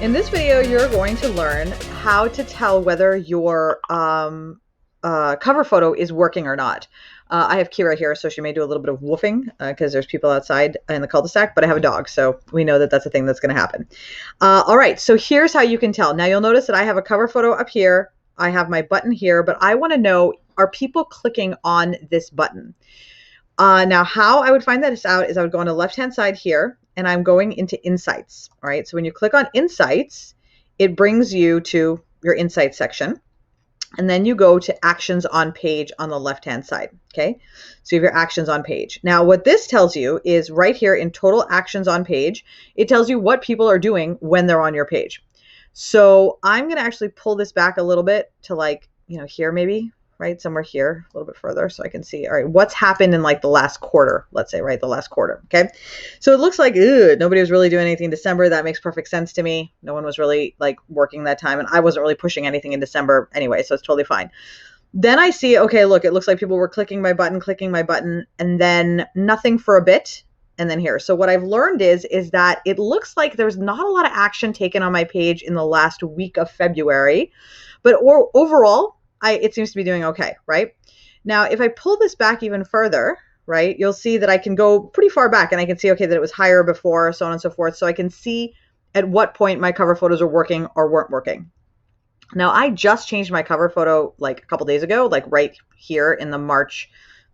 In this video, you're going to learn how to tell whether your cover photo is working or not. I have Kira here, so she may do a little bit of woofing because there's people outside in the cul-de-sac, but I have a dog, so we know that that's a thing that's going to happen. All right, so here's how you can tell. Now, you'll notice that I have a cover photo up here. I have my button here, but I want to know, are people clicking on this button? Now, how I would find that out is I would go on the left-hand side here, and I'm going into Insights. All right, so when you click on Insights, it brings you to your Insights section, and then you go to Actions on Page on the left-hand side. Okay, so you have your Actions on Page. Now, what this tells you is right here in Total Actions on Page, it tells you what people are doing when they're on your page. So I'm going to actually pull this back a little bit to here maybe. Right, somewhere here, a little bit further, so I can see, all right, what's happened in like the last quarter, let's say, right, the last quarter, okay? So it looks like, nobody was really doing anything in December. That makes perfect sense to me. No one was really like working that time, and I wasn't really pushing anything in December anyway, so it's totally fine. Then I see, okay, look, it looks like people were clicking my button, and then nothing for a bit, and then here. So what I've learned is that it looks like there's not a lot of action taken on my page in the last week of February, but overall, it seems to be doing okay, right? Now, if I pull this back even further, right, you'll see that I can go pretty far back and I can see, okay, that it was higher before, so on and so forth. So I can see at what point my cover photos are working or weren't working. Now, I just changed my cover photo like a couple days ago, like right here in the March,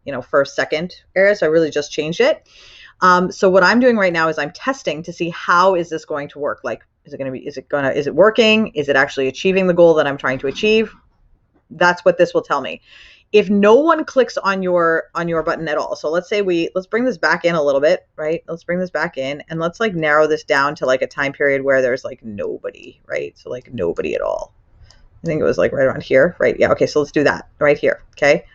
1st, 2nd area. So I really just changed it. So what I'm doing right now is I'm testing to see how is this going to work? Like, is it working? Is it actually achieving the goal that I'm trying to achieve? That's what this will tell me. If no one clicks on your button at all, so let's bring this back in a little bit, right? Let's bring this back in and let's like narrow this down to like a time period where there's like nobody, right? So like nobody at all. I think it was like right around here, right? Yeah, okay, so let's do that right here, okay?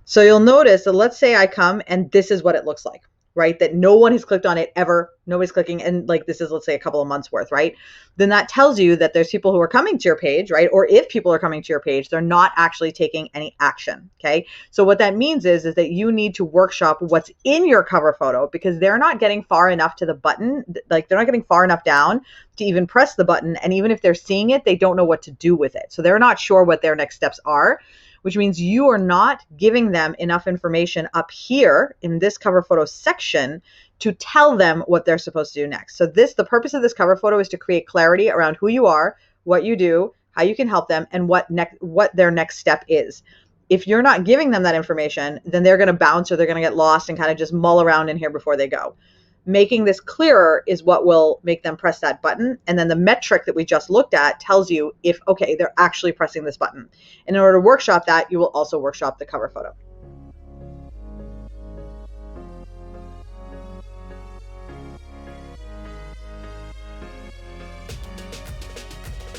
So you'll notice that let's say I come and this is what it looks like, right? That no one has clicked on it ever. Nobody's clicking. And like this is, let's say, a couple of months worth, right? Then that tells you that there's people who are coming to your page, right? Or if people are coming to your page, they're not actually taking any action, okay? So what that means is that you need to workshop what's in your cover photo because they're not getting far enough to the button. Like they're not getting far enough down to even press the button. And even if they're seeing it, they don't know what to do with it. So they're not sure what their next steps are, which means you are not giving them enough information up here in this cover photo section to tell them what they're supposed to do next. So the purpose of this cover photo is to create clarity around who you are, what you do, how you can help them, and what their next step is. If you're not giving them that information, then they're going to bounce or they're going to get lost and kind of just mull around in here before they go. Making this clearer is what will make them press that button. And then the metric that we just looked at tells you if, okay, they're actually pressing this button. And in order to workshop that, you will also workshop the cover photo.